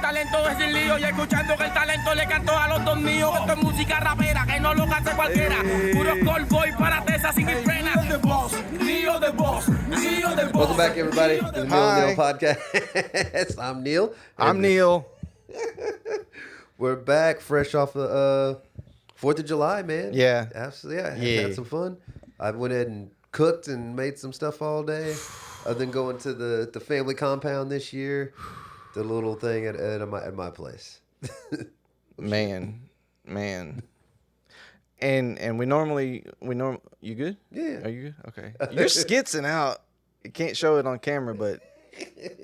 talento es sin lío y escuchando que el talento le cantó a los dos míos. Esto es música rapera que no lo hace cualquiera. Puro call boy para Tesa sin frenas. Neal the boss, Neal the boss, Neal the boss. Welcome back, everybody, to the Neal Neil podcast. I'm Neal. I'm Neal. We're back, fresh off the 4th of July, man. Yeah. Absolutely. Yeah. Had some fun. I went ahead and cooked and made some stuff all day. Other than going to the family compound this year, the little thing at my place. man. And we normally you good? Yeah. Are you good? Okay. You're skitzing out. You can't show it on camera, but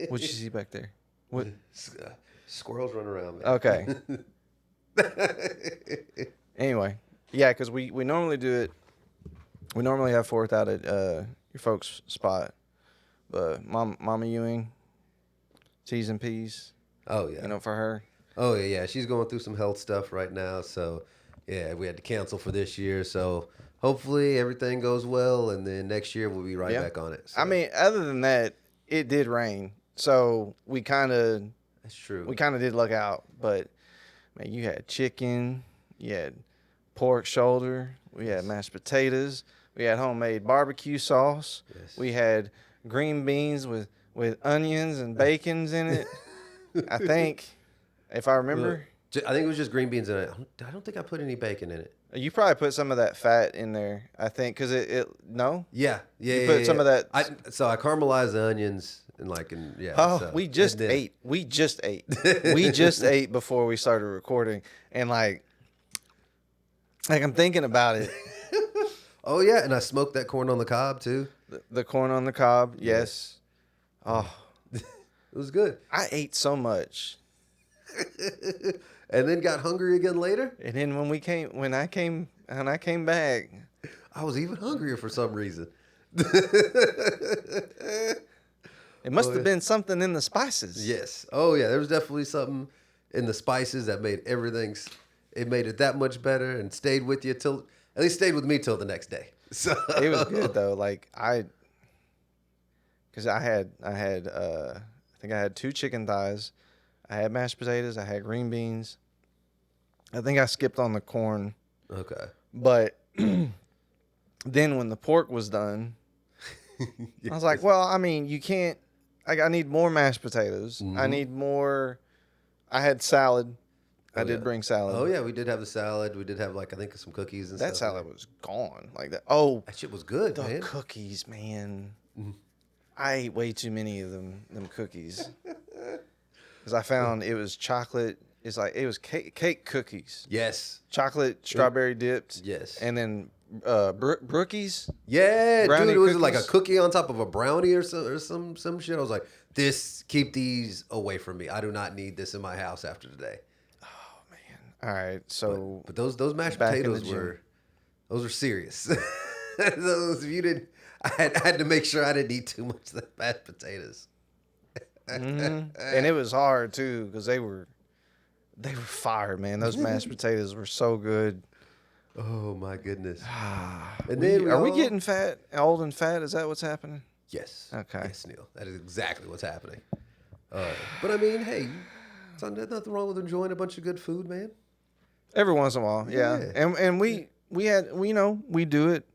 what'd you see back there? What? Squirrels run around, man. Okay. Anyway, yeah, because we normally do it. We normally have 4th out at your folks' spot, but Mama Ewing, T's and P's. Oh yeah. For her. Oh yeah. She's going through some health stuff right now, so yeah, we had to cancel for this year. So hopefully everything goes well, and then next year we'll be right back on it. So. I mean, other than that, it did rain, so we kind of. That's true. We kind of did look out, but man, you had chicken, you had pork shoulder, we had mashed potatoes, we had homemade barbecue sauce, we had green beans with onions and bacons in it. I think, if I remember. I think it was just green beans in it. I don't think I put any bacon in it. You probably put some of that fat in there, I think, because no? Yeah. You put some of that. So I caramelized the onions. We just ate. We just ate before we started recording, and like I'm thinking about it. Oh yeah, and I smoked that corn on the cob too. The corn on the cob, yes. Oh, it was good. I ate so much, and then got hungry again later. And then when I came back, I was even hungrier for some reason. It must have been something in the spices. Yes. Oh, yeah. There was definitely something in the spices that made everything. It made it that much better and stayed with you at least stayed with me till the next day. So it was good though. Because I think I had 2 chicken thighs. I had mashed potatoes. I had green beans. I think I skipped on the corn. Okay. But then when the pork was done, I was like, well, I mean, you can't. I need more mashed potatoes. Mm-hmm. I need more. I had salad. I did bring salad. Oh yeah, we did have the salad. We did have I think some cookies and stuff. That salad was gone like that. Oh, that shit was good, the man. Cookies, man. Mm-hmm. I ate way too many of them cookies. Because I found it was chocolate. It was cake cookies. Yes. Chocolate strawberry dipped. Yes. And then brookies. Yeah, brownie dude, it was cookies. like a cookie on top of a brownie or some shit. I was like, keep these away from me. I do not need this in my house after today. Oh man. All right. So but those mashed potatoes were serious. Those if you didn't I had to make sure I didn't eat too much of the mashed potatoes. Mm-hmm. And it was hard too because they were fire, man. Those mashed potatoes were so good. Oh my goodness! And then are we getting fat, old and fat? Is that what's happening? Yes. Okay. Yes, Neil. That is exactly what's happening. But I mean, hey, there's nothing wrong with enjoying a bunch of good food, man. Every once in a while, yeah. And we do it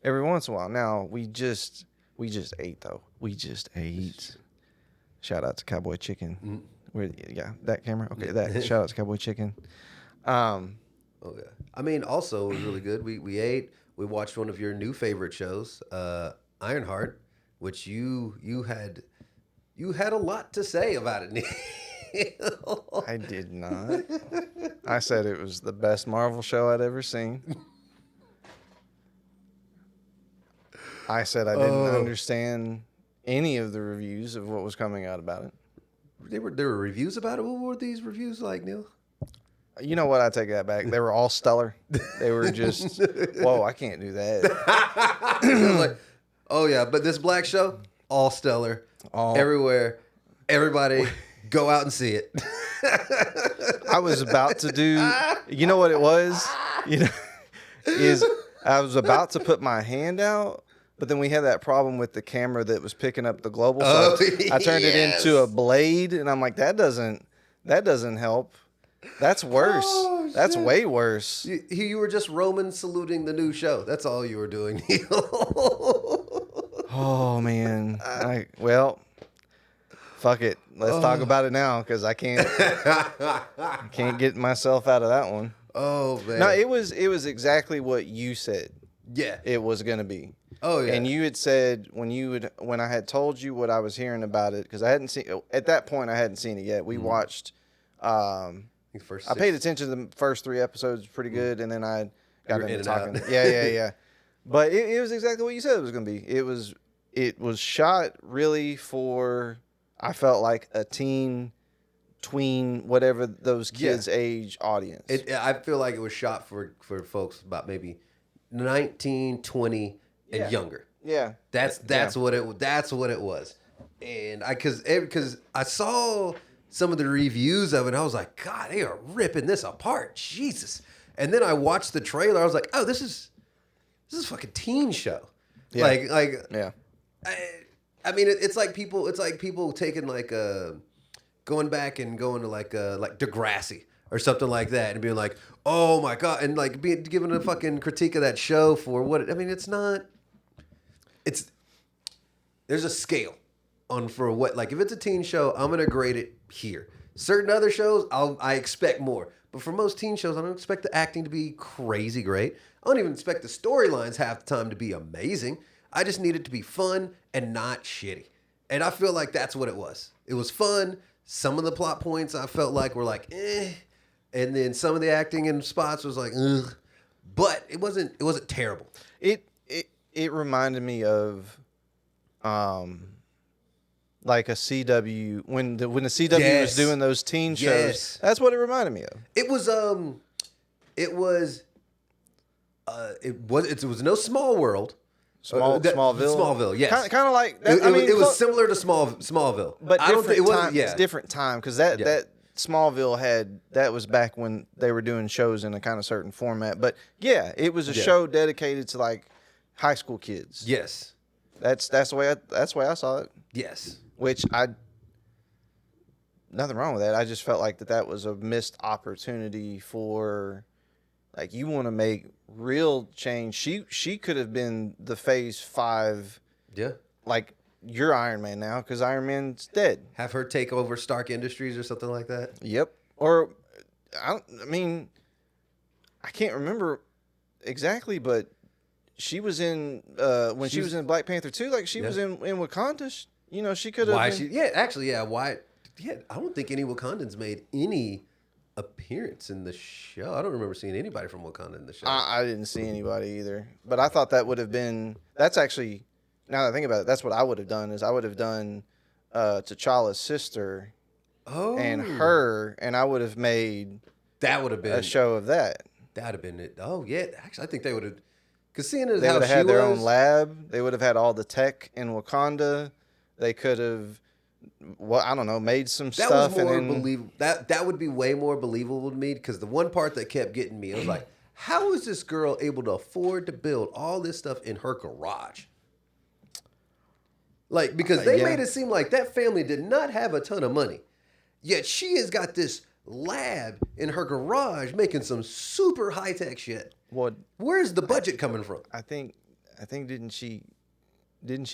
every once in a while. Now we just ate though. We just ate. Shout out to Cowboy Chicken. Mm. That camera. Okay, that shout out to Cowboy Chicken. Oh yeah. I mean, also it was really good. We ate. We watched one of your new favorite shows, Ironheart, which you had a lot to say about it, Neil. I did not. I said it was the best Marvel show I'd ever seen. I said I didn't understand any of the reviews of what was coming out about it. There were reviews about it. What were these reviews like, Neil? You know what? I take that back. They were all stellar. They were just, whoa, I can't do that. Oh yeah, but this black show, all stellar, everywhere. Everybody, go out and see it. I was about to do. You know what it was? Is I was about to put my hand out, but then we had that problem with the camera that was picking up the global. So I turned it into a blade, and I'm like, that doesn't That doesn't help. That's worse. Oh, That's shit. way worse. You were just Roman saluting the new show. That's all you were doing, Neil. Oh man. Well, fuck it. Let's talk about it now because I can't get myself out of that one. Oh man. No, it was exactly what you said. Yeah. It was gonna be. Oh yeah. And you had said when I had told you what I was hearing about it, because I hadn't seen at that point I hadn't seen it yet. We watched. I paid attention to the first 3 episodes pretty good, and then I got into talking. Yeah. But it was exactly what you said it was gonna be. It was shot really for, I felt like, a tween, whatever those kids' age audience. I feel like it was shot for folks about maybe 19, 20, and younger. Yeah. That's what it was. And because I saw some of the reviews of it, and I was like, God, they are ripping this apart. Jesus. And then I watched the trailer. I was like, oh, this is a fucking teen show. Yeah. Yeah. I mean, it's like people taking going back and going to like Degrassi or something like that and being like, oh my God, and like giving a fucking critique of that show for what it's not. There's a scale for what, like, if it's a teen show, I'm gonna grade it here. Certain other shows, I expect more, but for most teen shows, I don't expect the acting to be crazy great. I don't even expect the storylines half the time to be amazing. I just need it to be fun and not shitty. And I feel like that's what it was. It was fun. Some of the plot points I felt like were like, eh. And then some of the acting in spots was like, ugh. But it wasn't terrible. It reminded me of like a CW when the CW was doing those teen shows. Yes. That's what it reminded me of. It was no Small World. Smallville, yes. Kind of like that. It was similar to Smallville, but I don't think it was. Yeah, it's different time because that Smallville that was back when they were doing shows in a kind of certain format. But yeah, it was a show dedicated to like high school kids. Yes, that's the way I saw it. Yes, which nothing wrong with that. I just felt like that was a missed opportunity for. Like, you want to make real change. She could have been the Phase 5. Yeah. Like, you're Iron Man now because Iron Man's dead. Have her take over Stark Industries or something like that? Yep. Or, I can't remember exactly, but she was in, when she was in Black Panther 2, like, she was in Wakanda. She could have. Why? Why? Yeah, I don't think any Wakandans made any appearance in the show. I don't remember seeing anybody from Wakanda in the show. I didn't see anybody either. But I thought that would have been. That's actually, now that I think about it, that's what I would have done. Is I would have done T'Challa's sister, and her, and I would have made. That would have been a show of that. That would have been it. Oh yeah, actually, I think they would have. Because seeing it, they would have had their own lab. They would have had all the tech in Wakanda. They could have. Well, I don't know, made some that stuff. Was more believable. That would be way more believable to me because the one part that kept getting me, I was like, how is this girl able to afford to build all this stuff in her garage? Like, because they made it seem like that family did not have a ton of money, yet she has got this lab in her garage making some super high tech shit. What? Where's the budget coming from? I think didn't she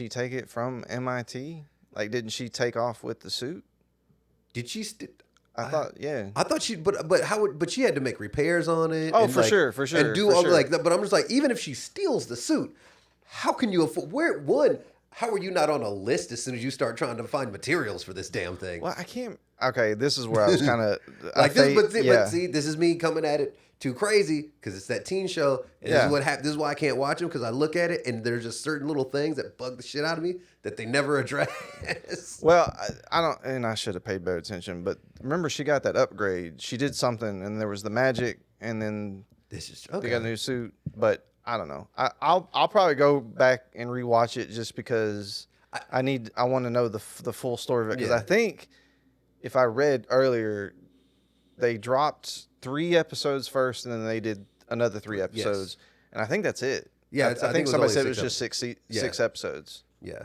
take it from MIT? Like, didn't she take off with the suit? Did she? I thought, yeah. I thought she, but how would? But she had to make repairs on it. Oh, for sure, and do all like that. But I'm just like, even if she steals the suit, how can you afford? How are you not on a list as soon as you start trying to find materials for this damn thing? Well, I can't. Okay, this is where I was kind of like this. But see, this is me coming at it too crazy because it's that teen show. And this is what happened. This is why I can't watch them because I look at it and there's just certain little things that bug the shit out of me that they never address. Well, I don't, and I should have paid better attention. But remember, she got that upgrade. She did something, and there was the magic, and then they got a new suit. But I don't know. I'll probably go back and rewatch it just because I want to know the full story of it because I think if I read earlier, they dropped 3 episodes first, and then they did another 3 episodes, and I think that's it. Yeah, I think somebody said it was just 6 episodes. Yeah.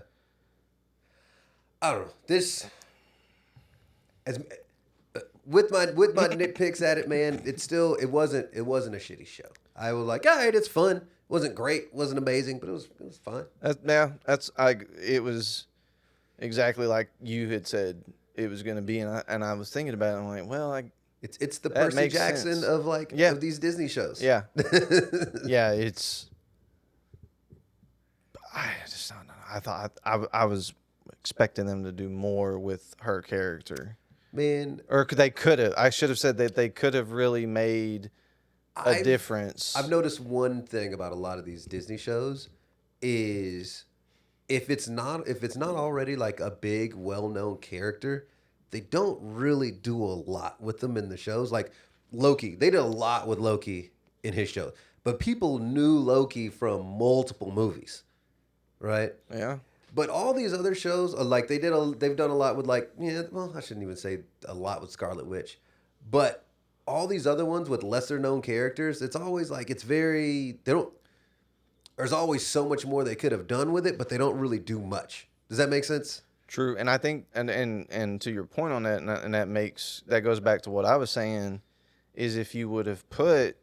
I don't know. This, with my nitpicks at it, man, it wasn't a shitty show. I was like, all right, it's fun. It wasn't great, wasn't amazing, but it was fine. It was exactly like you had said it was going to be, and I was thinking about it. I'm like, well, it's the Percy Jackson sense. of of these Disney shows. Yeah, yeah. I just don't know. I thought I was expecting them to do more with her character, Man, or they could have. I should have said that they could have really made a difference. I've noticed one thing about a lot of these Disney shows is if it's not already like a big well-known character, they don't really do a lot with them in the shows. Like Loki, they did a lot with Loki in his show, but people knew Loki from multiple movies, right? Yeah. But all these other shows, like they've done a lot with I shouldn't even say a lot with Scarlet Witch, but all these other ones with lesser known characters, it's always like there's always so much more they could have done with it, but they don't really do much. Does that make sense? True, and I think, and to your point on that, and that goes back to what I was saying, is if you would have put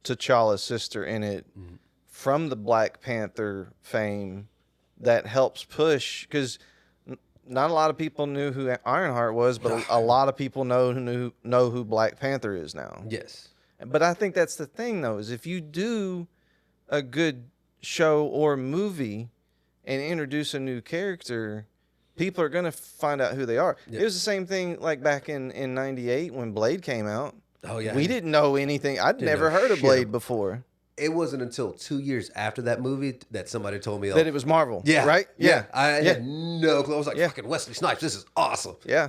T'Challa's sister in it from the Black Panther fame, that helps push, because not a lot of people knew who Ironheart was, but a lot of people know who Black Panther is now. Yes, but I think that's the thing though, is if you do a good show or movie and introduce a new character, people are going to find out who they are. It was the same thing like back in 98 when Blade came out. Oh, yeah. We didn't know anything. I'd never heard of Blade before. It wasn't until 2 years after that movie that somebody told me that it was Marvel. Yeah. Right? Yeah. I had no clue. I was like, fucking Wesley Snipes, this is awesome. Yeah.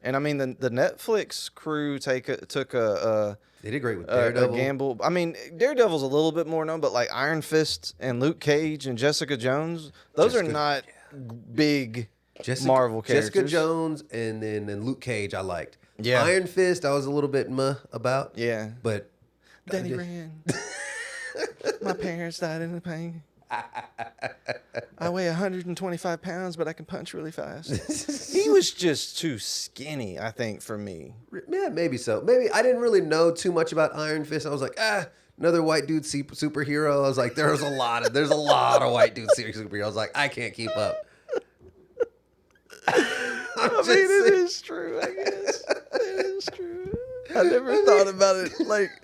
And I mean, the Netflix crew took a they did great with Daredevil. A gamble. I mean, Daredevil's a little bit more known, but like Iron Fist and Luke Cage and Jessica Jones, those are not big Marvel characters. Jessica Jones and then Luke Cage I liked. Yeah. Iron Fist I was a little bit about. Yeah. But Daddy ran. My parents died in the pain. I weigh 125 pounds, but I can punch really fast. He was just too skinny, I think, for me. Yeah, maybe so. Maybe I didn't really know too much about Iron Fist. I was like, another white dude superhero. I was like, there's a lot of white dude superheroes. I was like, I can't keep up. I mean, it is true, I guess. It is true. I never thought about it like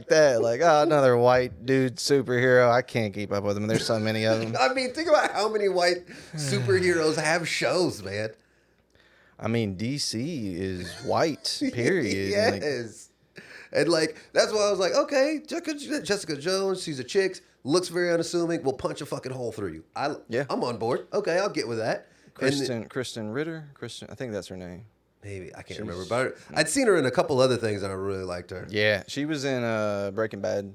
that. Like, another white dude superhero. I can't keep up with them. There's so many of them. I mean, think about how many white superheroes have shows, man. I mean, DC is white, period. Yes. And that's why I was like, okay, Jessica Jones, she's a chick, looks very unassuming, will punch a fucking hole through you. I'm on board. Okay, I'll get with that. Kristen Ritter? I think that's her name. Maybe. I can't remember. But I'd seen her in a couple other things and I really liked her. Yeah. She was in Breaking Bad.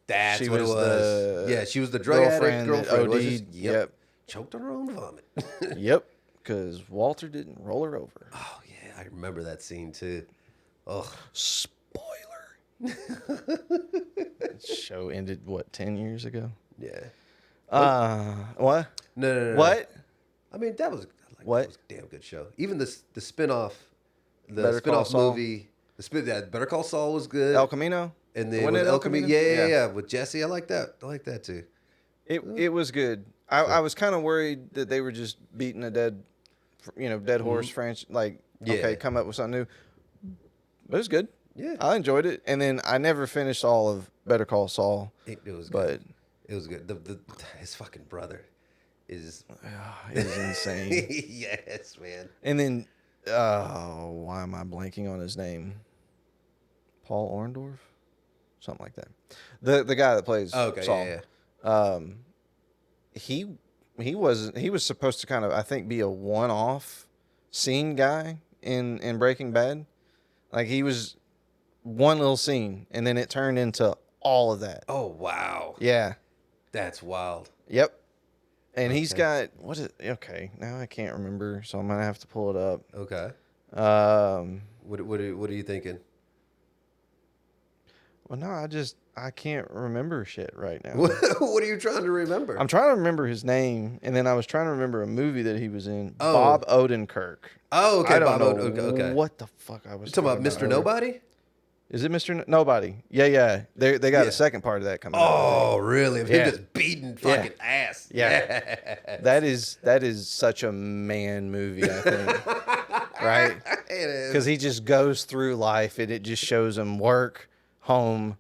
That's what it was. She was the drug addict girlfriend. OD'd. Yep. Choked on her own vomit. Yep. Because Walter didn't roll her over. Oh, yeah. I remember that scene, too. Oh. Spoiler. Show ended, 10 years ago? Yeah. What? No. What? I mean, that was What? That was a damn good show. Even the spinoff, Better Call Saul. movie, Better Call Saul was good. El Camino. And then with El Camino, yeah, with Jesse, I like that. I like that too. It was good. I was kind of worried that they were just beating a dead horse franchise. Okay, come up with something new. But it was good. Yeah, I enjoyed it. And then I never finished all of Better Call Saul. It was good. It was good. His fucking brother is insane. Yes, man. And then, why am I blanking on his name? Paul Orndorff? Something like that. The guy that plays Saul. Yeah. He was supposed to kind of, I think, be a one-off scene guy in Breaking Bad. Like, he was one little scene, and then it turned into all of that. Oh, wow. Yeah. That's wild. Yep. And he's got, okay, now I can't remember, so I'm going to have to pull it up. Okay. What are you thinking? Well, no, I can't remember shit right now. What are you trying to remember? I'm trying to remember his name, and then I was trying to remember a movie that he was in. Oh. Bob Odenkirk. Oh, okay. I don't know Okay. what the fuck I was Talking about Mr. earlier. Nobody? Is it Mr. Nobody? Yeah. They got Yeah. a second part of that coming up. Oh, really? Of him Yeah. just beating fucking ass. Yeah. That is such a man movie, I think. Right? It is. Because he just goes through life and it just shows him work, home,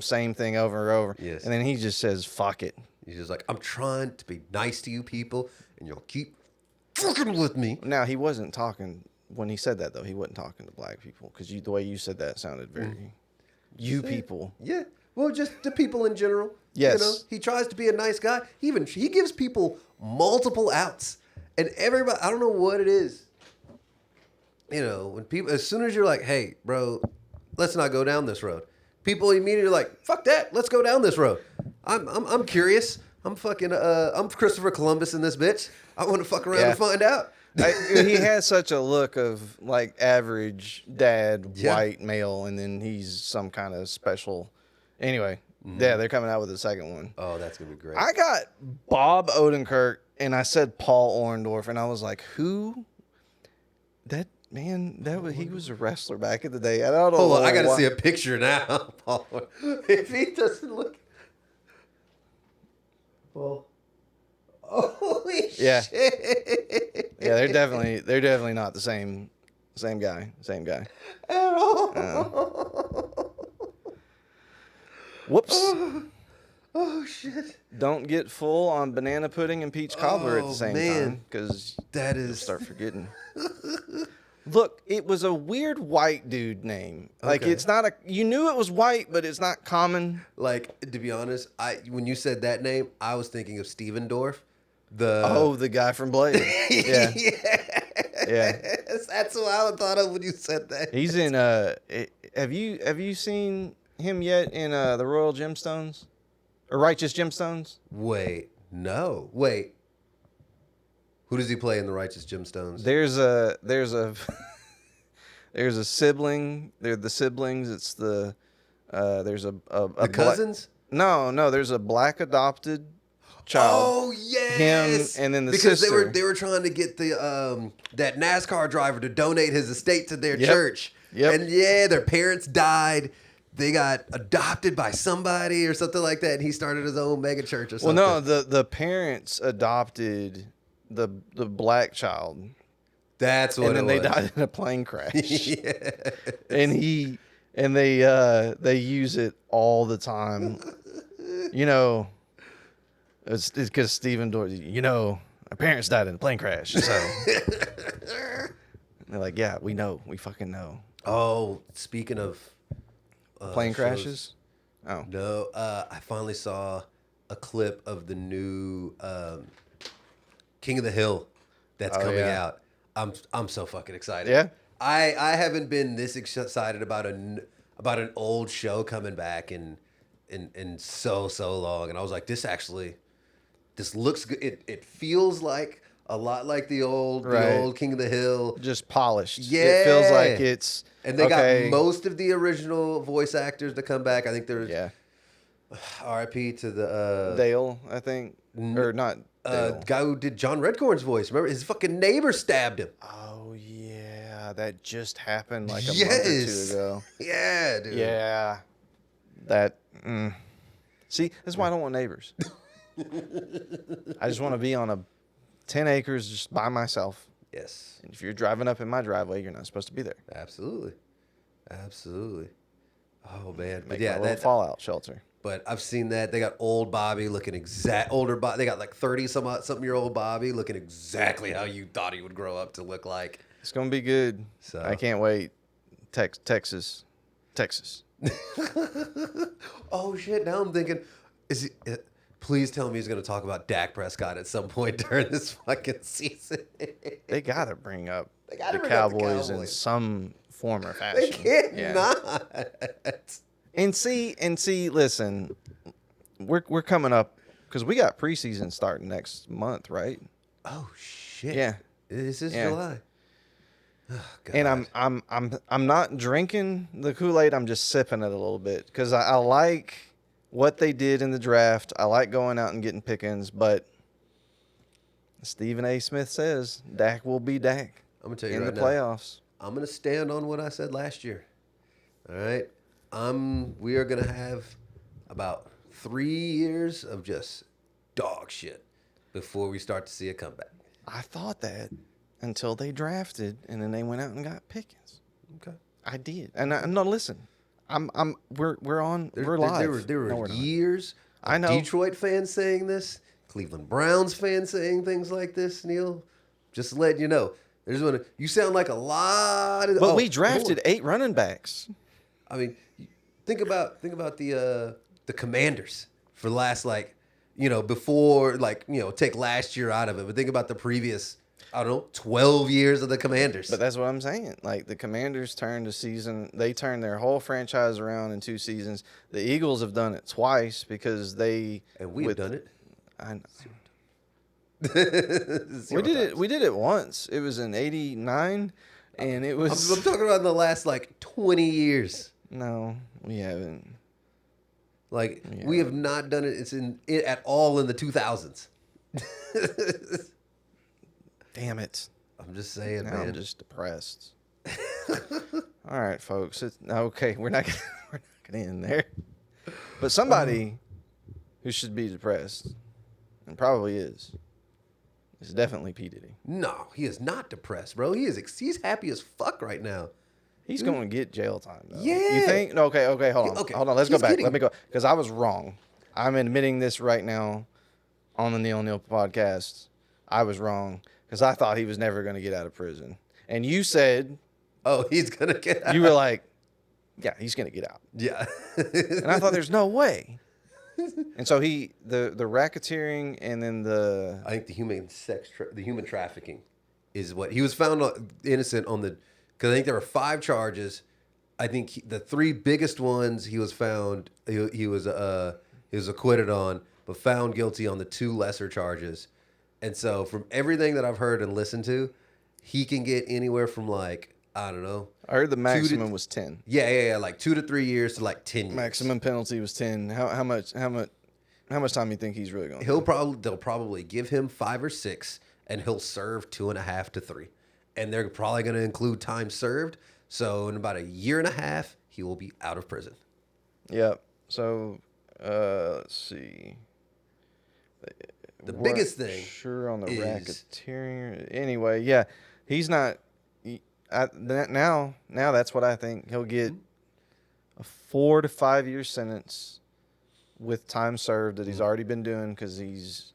same thing over and over. Yes. And then he just says, fuck it. He's just like, I'm trying to be nice to you people, and you'll keep fucking with me. Now, he wasn't talking, when he said that, though, he wasn't talking to black people. Because the way you said that sounded very, you people. Yeah. Well, just to people in general. Yes. You know, he tries to be a nice guy. He gives people multiple outs. And everybody, I don't know what it is. You know, when people, as soon as you're like, hey, bro, let's not go down this road. People immediately are like, fuck that, let's go down this road. I'm curious. I'm Christopher Columbus in this bitch. I want to fuck around and find out. He has such a look of like average dad, Yeah. white male, and then he's some kind of special. Anyway, yeah, they're coming out with the second one. Oh, that's gonna be great. I got Bob Odenkirk, and I said Paul Orndorff, and I was like, who? That man, he was a wrestler back in the day. I don't know. Hold on, I gotta see a picture now, Paul. If he doesn't look, well, holy Yeah. shit! Yeah, they're definitely not the same guy. At all. Whoops. Oh shit! Don't get full on banana pudding and peach cobbler at Oh, the same man. time, because That you'll is start forgetting. Look, it was a weird white dude name. Like Okay. it's not you knew it was white, but it's not common. like, to be honest, when you said that name, I was thinking of Steven Dorff. The guy from Blade. Yeah. Yeah. That's what I thought of when you said that. He's in have you seen him yet in the Royal Gemstones? Or Righteous Gemstones? Wait. Who does he play in the Righteous Gemstones? There's a there's a sibling. They're the siblings. It's the there's a the cousins? No, there's a black adopted child. Oh yes, Him and then the because sister. they were trying to get the that NASCAR driver to donate his estate to their Yep. church. Yep. And yeah, their parents died. They got adopted by somebody or something like that, and he started his own mega church or Well, something. no, the parents adopted the black child, That's what and then it they was. died in a plane crash. Yeah. And they use it all the time. You know, it's because Stephen Dorff. You know, our parents died in a plane crash. So they're like, yeah, we know, we fucking know. Oh, speaking of Plane shows- crashes. Oh, No, I finally saw a clip of the new King of the Hill that's coming yeah. out. I'm so fucking excited. Yeah? I haven't been this excited about an old show coming back in so long, and I was like, this looks good. It feels like a lot like the old King of the Hill. just polished. Yeah. It feels like it's. And they okay. got most of the original voice actors to come back. I think there's R.I.P. to the Dale, I think, or not. Dale. guy who did John Redcorn's voice. Remember, his fucking neighbor stabbed him. Oh yeah, that just happened like a month or Yes. two ago. Yeah, dude. Yeah, that. See, that's why I don't want neighbors. I just want to be on 10 acres just by myself. Yes, And if you're driving up in my driveway, you're not supposed to be there. absolutely. Oh man, but Make yeah, a little that. fallout shelter. But I've seen that they got old Bobby looking older Bobby. They got like 30-something year old Bobby looking exactly how you thought he would grow up to look like. It's gonna be good. So- I can't wait. Texas. Oh shit! Now I'm thinking, please tell me he's going to talk about Dak Prescott at some point during this fucking season. They gotta bring up gotta the bring up the Cowboys in Cowboys. some form or fashion. They can't Yeah. not. And see, listen, we're coming up because we got preseason starting next month, right? Oh shit! Yeah. This is Yeah. July. And I'm not drinking the Kool-Aid. I'm just sipping it a little bit because I like what they did in the draft. I like going out and getting pickings, but Stephen A. Smith says Dak will be Dak I'm gonna tell you in right the now. playoffs. I'm gonna stand on what I said last year. All right, we are gonna have about 3 years of just dog shit before we start to see a comeback. I thought that until they drafted, and then they went out and got Pickens. Okay. I did, and no, listen, we're live. There No, were we're not. years of I know. Detroit fans saying this, Cleveland Browns fans saying things like this, Neil. Just letting you know. You sound like a lot of. But we drafted 8 running backs. I mean, think about the Commanders for the last before take last year out of it, but think about the previous 12 years of the Commanders. But that's what I'm saying. Like the Commanders turned their whole franchise around in 2 seasons. The Eagles have done it twice because we've done it. I know. We did it once. It was in '89, and it was. I'm talking about in the last 20 years. No, we haven't. We have not done it. It's at all in the 2000s. Damn it! I'm just saying, now man. I'm just depressed. All right, folks. Okay. We're not gonna end there. But somebody who should be depressed, and probably is definitely P. Diddy. No, he is not depressed, bro. He's happy as fuck right now. He's going to get jail time, though. Yeah. You think? No, okay, hold on. Okay. Hold on. Let's go back. Kidding. Let me go. Because I was wrong. I'm admitting this right now on the Neal Neil podcast. I was wrong because I thought he was never going to get out of prison. And you said... Oh, he's going to get out. You were like, yeah, he's going to get out. Yeah. And I thought there's no way. And so the racketeering and then I think the human trafficking is what he was found innocent on the, because I think there were 5 charges. I think the 3 biggest ones he was found he was acquitted on, but found guilty on the 2 lesser charges. And so from everything that I've heard and listened to, he can get anywhere from I don't know. I heard the maximum was 10. Yeah, 2 to 3 years to 10 years. Maximum penalty was 10. How much time do you think he's really going to They'll probably give him 5 or 6, and he'll serve 2.5 to 3. And they're probably going to include time served. So in about a year and a half, he will be out of prison. Yep. So let's see. The biggest thing Sure on the is, racketeering. Anyway, yeah, he's not. Now that's what I think. He'll get a 4 to 5 year sentence with time served that he's already been doing because he's.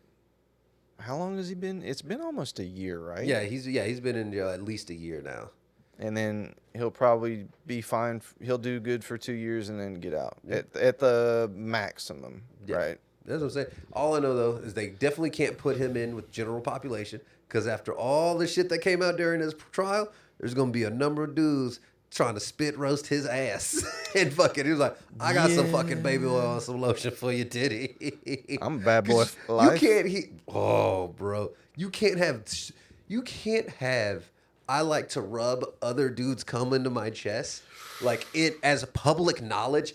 How long has he been? It's been almost a year, right? Yeah, he's been in jail at least a year now. And then he'll probably be fine. He'll do good for 2 years and then get out at the maximum, right? That's what I'm saying. All I know, though, is they definitely can't put him in with general population because after all the shit that came out during his trial, there's going to be a number of dudes trying to spit roast his ass. And fucking, he was like, I got some fucking baby oil and some lotion for you, titty. I'm a bad boy for life. Bro. You can't have, I like to rub other dudes cum into my chest, it as public knowledge,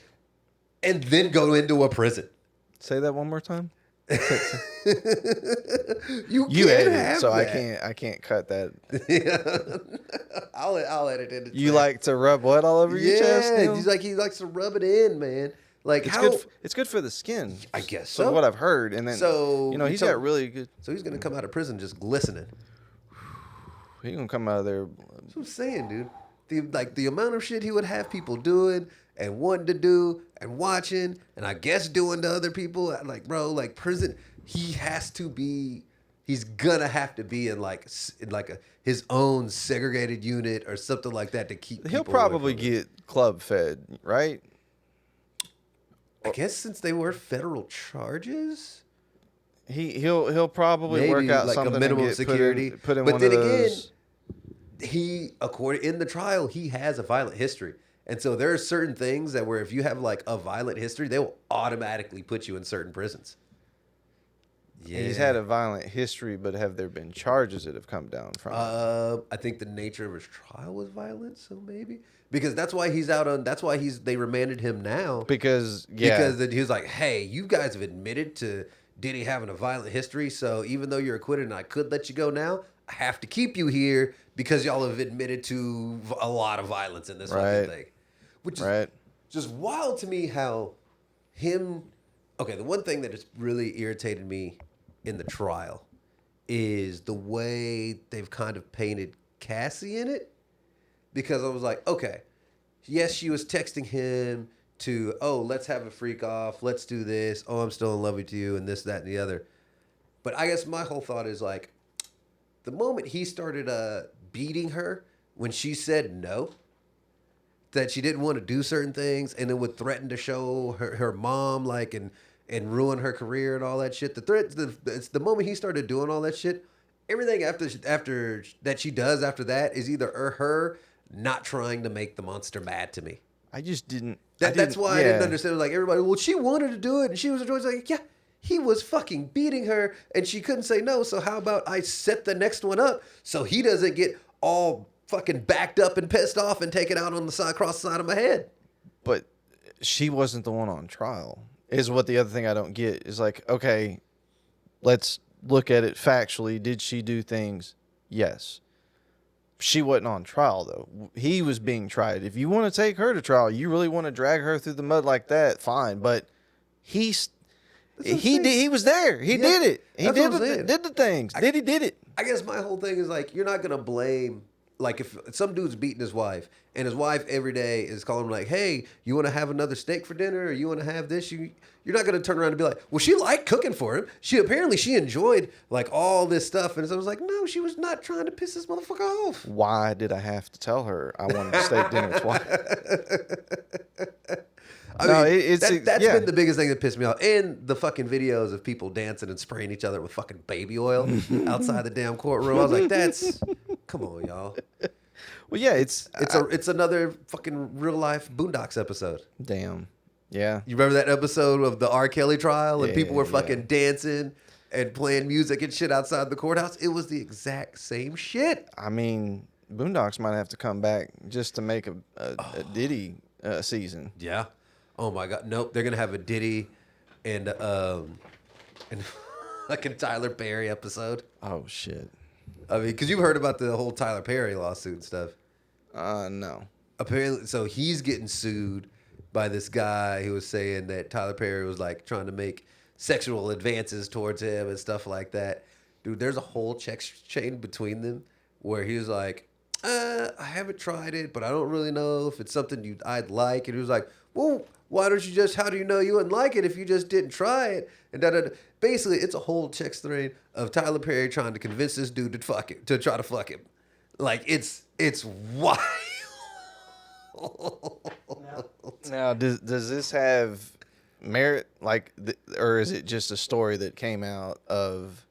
and then go into a prison. Say that one more time. You edit have it, so that. I can't cut that. Yeah. I'll edit it. You like to rub what all over your chest? Yeah, Neil? he likes to rub it in, man. It's good for the skin. I guess so. so. What I've heard, and then he's got really good. So he's gonna come out of prison just glistening. He's gonna come out of there. That's what I'm saying, dude. The amount of shit he would have people doing and wanting to do and watching and I guess doing to other people, prison. He's gonna have to be in his own segregated unit or something like that to keep. He'll people probably away from get club fed, right? I guess since they were federal charges, he'll probably maybe work out something a minimum and security. Put in but one then of those. again, in the trial he has a violent history, and so there are certain things that where if you have a violent history, they will automatically put you in certain prisons. Yeah. He's had a violent history, but have there been charges that have come down from it? I think the nature of his trial was violent, so maybe because that's why he's out on. That's why they remanded him now Because he was like, hey, you guys have admitted to Diddy having a violent history, so even though you're acquitted and I could let you go now, I have to keep you here because y'all have admitted to a lot of violence in this fucking thing, which is just wild to me. How him? Okay, the one thing that has really irritated me in the trial is the way they've kind of painted Cassie in it. Because I was like, okay, yes, she was texting him to, oh, let's have a freak off. Let's do this. Oh, I'm still in love with you and this, that, and the other. But I guess my whole thought is like, the moment he started beating her when she said no, that she didn't want to do certain things and then would threaten to show her mom, like, and ruin her career and all that shit. It's the moment he started doing all that shit. Everything after that she does after that is either her not trying to make the monster mad to me. I just didn't. That's why I didn't understand. It was like everybody, well, she wanted to do it and she was always like, yeah, he was fucking beating her and she couldn't say no. So how about I set the next one up so he doesn't get all fucking backed up and pissed off and take it out on the side, across the side of my head. But she wasn't the one on trial. Is what the other thing I don't get is like, okay, let's look at it factually. Did she do things? Yes. She wasn't on trial, though. He was being tried. If you want to take her to trial, you really want to drag her through the mud like that, fine. But he was there. He did it. He did the things. Did it. I guess my whole thing is like, you're not going to blame, like if some dude's beating his wife and his wife every day is calling him like, hey, you want to have another steak for dinner or you want to have this? You're not going to turn around and be like, well, she liked cooking for him. She enjoyed like all this stuff. And so I was like, no, she was not trying to piss this motherfucker off. Why did I have to tell her I wanted steak dinner twice? That's been the biggest thing that pissed me off. And the fucking videos of people dancing and spraying each other with fucking baby oil outside the damn courtroom. I was like, come on, y'all. Well, yeah, it's another fucking real life Boondocks episode. Damn. Yeah. You remember that episode of the R. Kelly trial and people were fucking dancing and playing music and shit outside the courthouse? It was the exact same shit. I mean, Boondocks might have to come back just to make a Diddy season. Yeah. Oh my God. Nope. They're gonna have a Diddy and like a Tyler Perry episode. Oh shit. I mean, because you've heard about the whole Tyler Perry lawsuit and stuff. No. Apparently, so he's getting sued by this guy who was saying that Tyler Perry was like trying to make sexual advances towards him and stuff like that. Dude, there's a whole text chain between them where he was like, I haven't tried it, but I don't really know if it's something I'd like. And he was like, well, why don't you just, how do you know you wouldn't like it if you just didn't try it? And basically, it's a whole text thread of Tyler Perry trying to convince this dude to try to fuck him. Like, it's wild. Now, does this have merit, like, or is it just a story that came out of?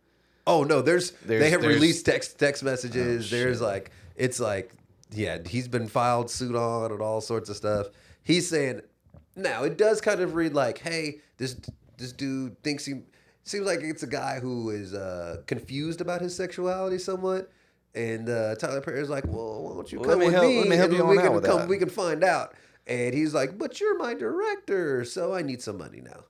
Oh no, they have released text messages. Oh, there's like, it's like, yeah, he's been filed suit on and all sorts of stuff. He's saying, now it does kind of read like, hey, this dude seems like it's a guy who is confused about his sexuality somewhat. And Tyler Perry's like, well, why don't you come with me? Let me help you on out with that. We can find out. And he's like, but you're my director, so I need some money now.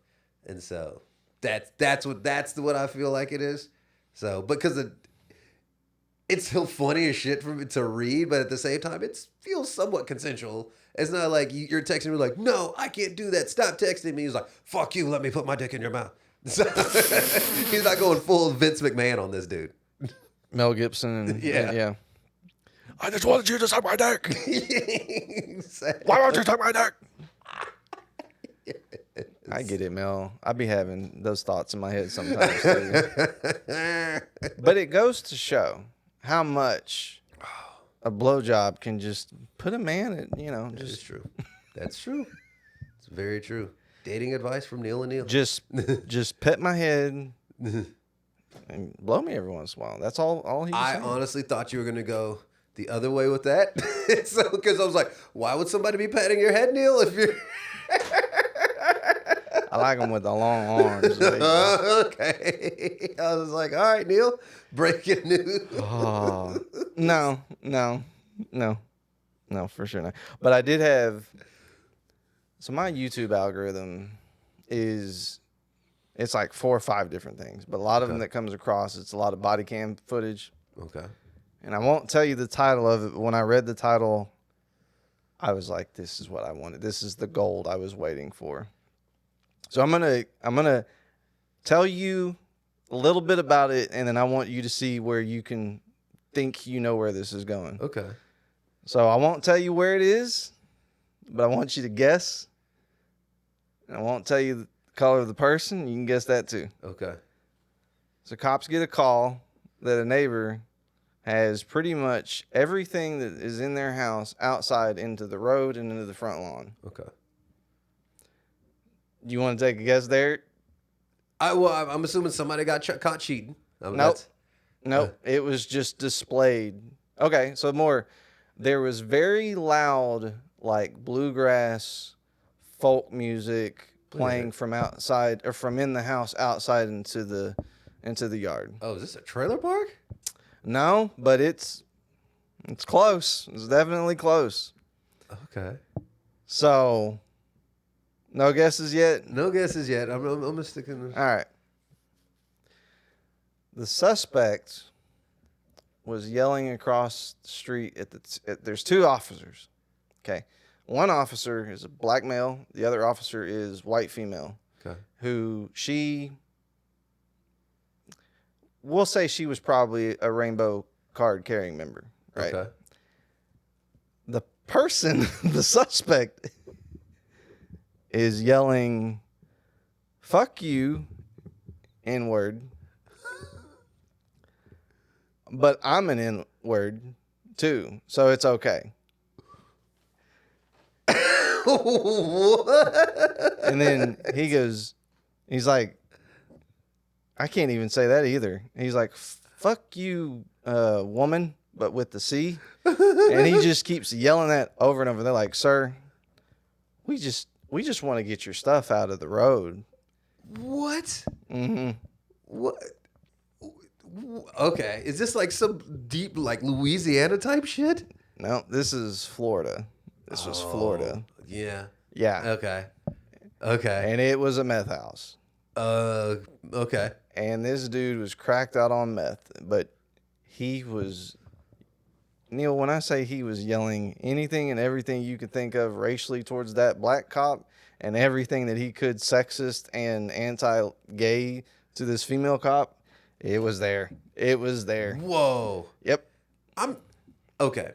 And so that's what I feel like it is. So because it's so funny as shit for me to read, but at the same time, it feels somewhat consensual. It's not like you're texting me like, no, I can't do that. Stop texting me. He's like, fuck you. Let me put my dick in your mouth. So, he's not going full Vince McMahon on this dude. Mel Gibson. And, yeah. I just wanted you to suck my dick. Exactly. Why won't you suck my dick? I get it, Mel. I be having those thoughts in my head sometimes too. But it goes to show how much a blowjob can just put a man at, That's true. That's true. It's very true. Dating advice from Neal Neil. Just pet my head and blow me every once in a while. That's all he was saying. Honestly thought you were gonna go the other way with that. So because I was like, why would somebody be patting your head, Neil, if you're I like them with the long arms. Baby. Okay. I was like, all right, Neil, breaking news. Oh, no, for sure not. But I did have. So my YouTube algorithm is, it's like 4 or 5 different things, but a lot of them that comes across, it's a lot of body cam footage. Okay. And I won't tell you the title of it, but when I read the title, I was like, this is what I wanted. This is the gold I was waiting for. So I'm gonna tell you a little bit about it, and then I want you to see where you can think you know where this is going. Okay. So I won't tell you where it is, but I want you to guess. And I won't tell you the color of the person. You can guess that too. Okay. So cops get a call that a neighbor has pretty much everything that is in their house outside into the road and into the front lawn. Okay. Do you want to take a guess there? I'm assuming somebody got caught cheating. Nope. It was just displayed. Okay, so more. There was very loud, like bluegrass, folk music playing from outside or from in the house outside into the yard. Oh, is this a trailer park? No, but it's close. It's definitely close. Okay. So, no guesses yet? No guesses yet. I'm gonna stick in. All right. The suspect was yelling across the street there's 2 officers. Okay. One officer is a black male. The other officer is white female. Okay. Who we'll say she was probably a rainbow card carrying member. Right. Okay. The person, the suspect, is yelling, "Fuck you," N-word. But I'm an N-word too, so it's okay. What? And then he's like, I can't even say that either. He's like, "Fuck you, woman," but with the C. And he just keeps yelling that over and over. They're like, "Sir, we just want to get your stuff out of the road." What? Mm-hmm. What? Okay. Is this like some deep, like Louisiana type shit? No, this is Florida. This was Florida. Yeah. Yeah. Okay. Okay. And it was a meth house. Okay. And this dude was cracked out on meth, but he was, Neil, when I say he was yelling anything and everything you could think of racially towards that black cop and everything that he could sexist and anti-gay to this female cop, it was there. It was there. Whoa. Yep. Okay.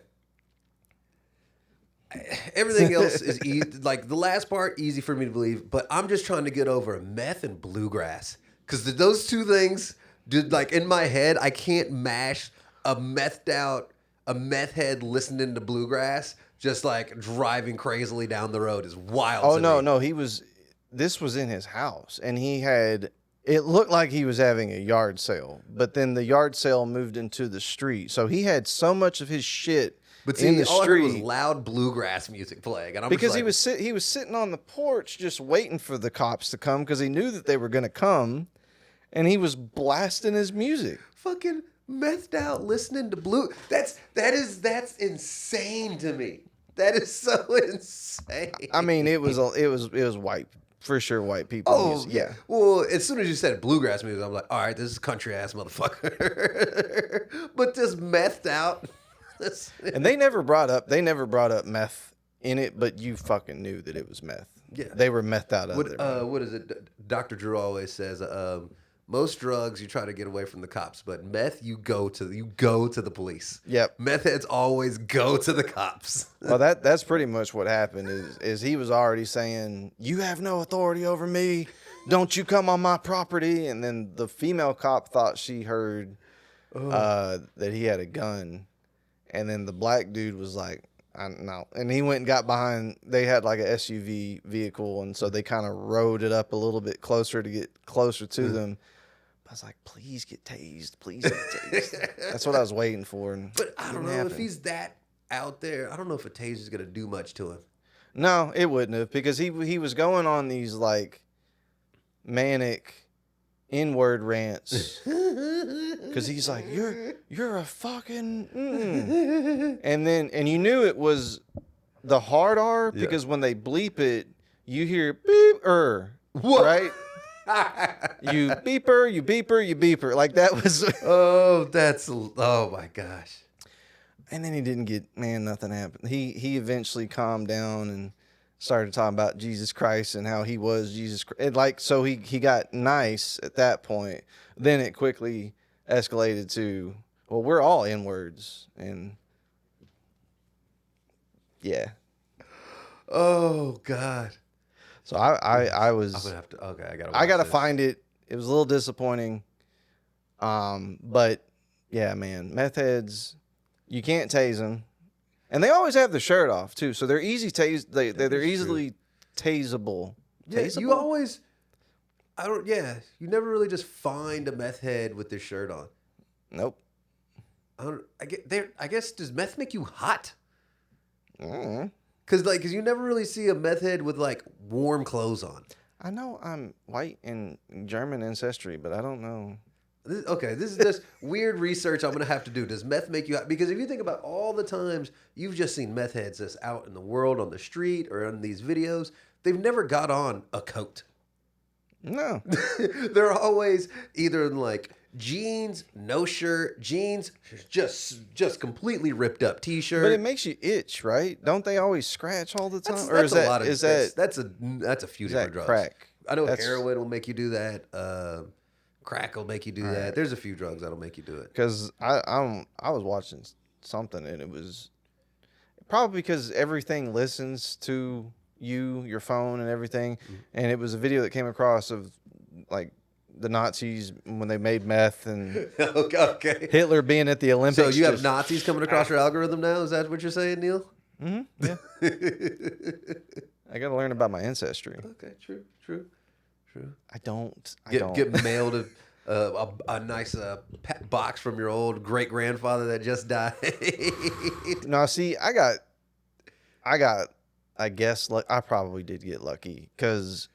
Everything else is easy. Like the last part, easy for me to believe, but I'm just trying to get over meth and bluegrass. Because those 2 things, dude, like in my head, I can't mash a meth head listening to bluegrass, just like driving crazily down the road is wild. Oh, to no, me. this was in his house, and it looked like he was having a yard sale, but then the yard sale moved into the street. So he had so much of his shit in the all I heard was street. loud bluegrass music playing. And I'm Because just like, he was sitting on the porch just waiting for the cops to come because he knew that they were going to come, and he was blasting his music. fucking methed out listening to blue. That's insane to me. That is so insane. I mean, it was white, for sure, white people. Oh, yeah. Well, as soon as you said bluegrass music, I'm like, all right, this is country ass motherfucker. But this methed out. And they never brought up meth in it, but you fucking knew that it was meth. Yeah. They were methed out of it. What is it? Dr. Drew always says, most drugs you try to get away from the cops, but meth you go to the police. Yep. Meth heads always go to the cops. Well, that's pretty much what happened. Is he was already saying, "You have no authority over me. Don't you come on my property." And then the female cop thought she heard that he had a gun, and then the black dude was like, "No," and he went and got behind. They had like a SUV vehicle, and so they kind of rode it up a little bit closer to get closer to them. I was like, "Please get tased, please get tased." That's what I was waiting for. But I don't know if he's that out there. I don't know if a taser is gonna do much to him. No, it wouldn't have, because he was going on these like manic N-word rants because he's like, you're a fucking and you knew it was the hard R because when they bleep it, you hear beep right? You beeper, you beeper, you beeper. Like that was oh my gosh. And then he didn't get, nothing happened. He eventually calmed down and started talking about Jesus Christ and how he was Jesus Christ. So he got nice at that point. Then it quickly escalated to, well, we're all N-words. And yeah. Oh God. So I was. I'm gonna have to. Okay, I gotta find it. It was a little disappointing. But yeah, man, meth heads, you can't tase them, and they always have their shirt off too, so they're easy tase. They're easily taseable. Yeah, Taseable? you always. I don't. Yeah, you never really just find a meth head with their shirt on. Nope. I guess does meth make you hot? Mm-hmm. Cause you never really see a meth head with like warm clothes on. I know I'm white and German ancestry, but I don't know. This is just weird research I'm gonna have to do. Does meth make you hot? Because if you think about all the times you've just seen meth heads that's out in the world on the street or in these videos, they've never got on a coat. No. They're always either in like jeans, no shirt, jeans, just completely ripped up t-shirt. But it makes you itch, right? Don't they always scratch all the time? That's a few different drugs. Crack? I know heroin will make you do that. Crack will make you do that. There's a few drugs that'll make you do it. Because I was watching something and it was probably because everything listens to your phone and everything, and it was a video that came across of like the Nazis when they made meth and okay. Hitler being at the Olympics. So you have Nazis coming across your algorithm now? Is that what you're saying, Neil? Mm-hmm. Yeah. I got to learn about my ancestry. Okay, true. I don't. Get mailed a nice box from your old great grandfather that just died. No, see, I guess I probably did get lucky because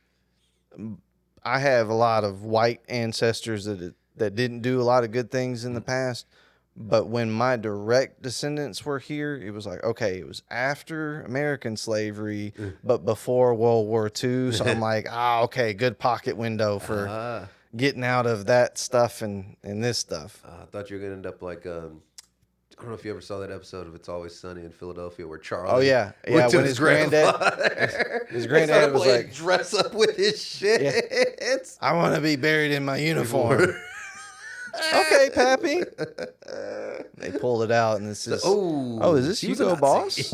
I have a lot of white ancestors that didn't do a lot of good things in the past. But when my direct descendants were here, it was like, okay, it was after American slavery, but before World War II. So I'm like, okay, good pocket window for getting out of that stuff and this stuff. I thought you were going to end up like, I don't know if you ever saw that episode of It's Always Sunny in Philadelphia where Charlie went to when his granddad was like, dress up with his shit. Yeah. I want to be buried in my uniform. Okay, Pappy. They pulled it out, and this is is this Hugo Boss?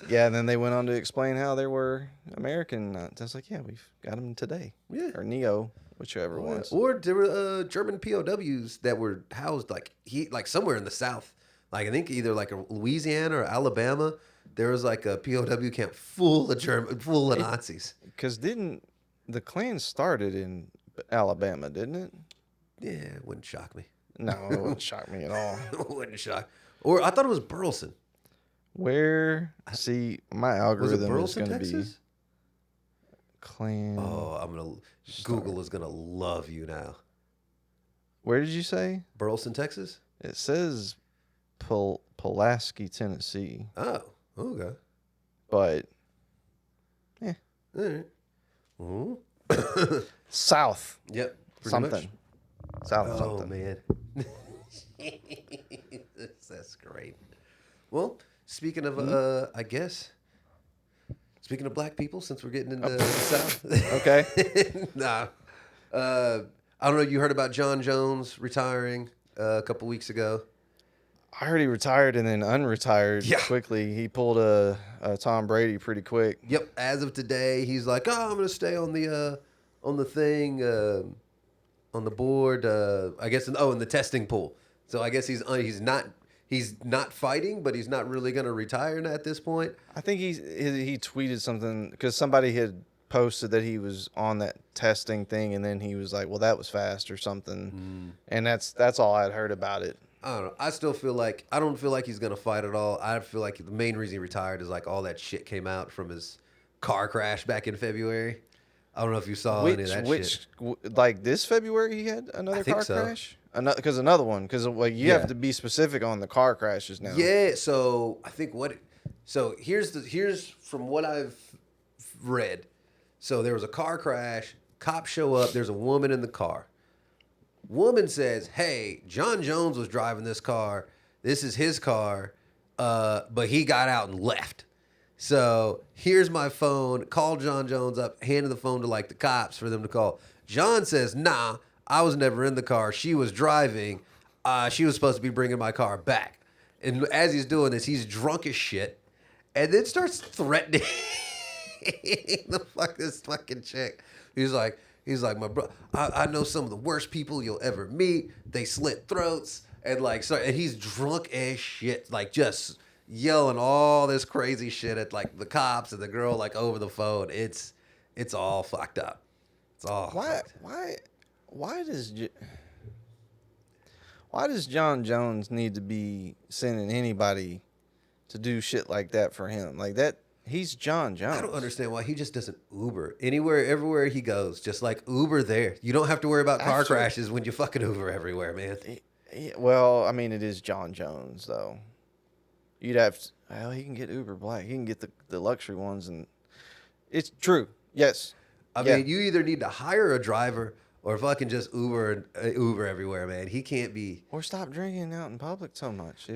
Yeah, and then they went on to explain how there were American Nazis. I was like, yeah, we've got them today. Yeah, or Neo, whichever ones. Or there were German POWs that were housed like somewhere in the South. Like I think either like Louisiana or Alabama. There was like a POW camp full of Nazis. Because didn't the Klan started in Alabama, didn't it? Yeah, it wouldn't shock me. No, it wouldn't shock me at all. It wouldn't shock. Or I thought it was Burleson. Where? See, my algorithm is going to be Klan. Oh, Google is going to love you now. Where did you say? Burleson, Texas? It says Pulaski, Tennessee. Oh, okay. But, yeah. All right. Mm-hmm. South. Yep. Something. Much. South something. Man. That's great. Well, speaking of, speaking of black people, since we're getting into the South. Okay. Nah. I don't know. You heard about Jon Jones retiring a couple weeks ago? I heard he retired and then unretired quickly. He pulled a Tom Brady pretty quick. Yep. As of today, he's like, I'm going to stay on the thing, on the board. I guess in the testing pool. So I guess he's not fighting, but he's not really going to retire at this point. I think he tweeted something because somebody had posted that he was on that testing thing, and then he was like, "Well, that was fast" or something, and that's all I'd heard about it. I don't know. I don't feel like he's going to fight at all. I feel like the main reason he retired is like all that shit came out from his car crash back in February. I don't know if you saw any of that shit. Like this February, he had another car crash. Another one. Because like you have to be specific on the car crashes now. Yeah. So I think So here's from what I've read. So there was a car crash. Cops show up. There's a woman in the car. Woman says, "Hey, Jon Jones was driving this car. This is his car, but he got out and left. So here's my phone. Call Jon Jones up, handed the phone to like the cops for them to call. Jon says, nah, I was never in the car. She was driving. She was supposed to be bringing my car back. And as he's doing this, he's drunk as shit, and then starts threatening this fucking chick. He's like, my bro, I know some of the worst people you'll ever meet. They slit throats. And like, so, and he's drunk as shit, like just yelling all this crazy shit at like the cops and the girl like over the phone. It's all fucked up. It's all why does Jon Jones need to be sending anybody to do shit like that for him? Like that, he's Jon Jones. I don't understand why he just doesn't Uber anywhere, everywhere he goes. Just like Uber there. You don't have to worry about car crashes when you fucking Uber everywhere, man. Well, I mean, it is Jon Jones, though. You'd have to, well, he can get Uber Black. He can get the luxury ones, and it's true. Yes. I mean, you either need to hire a driver or fucking just Uber everywhere, man. He can't be. Or stop drinking out in public so much.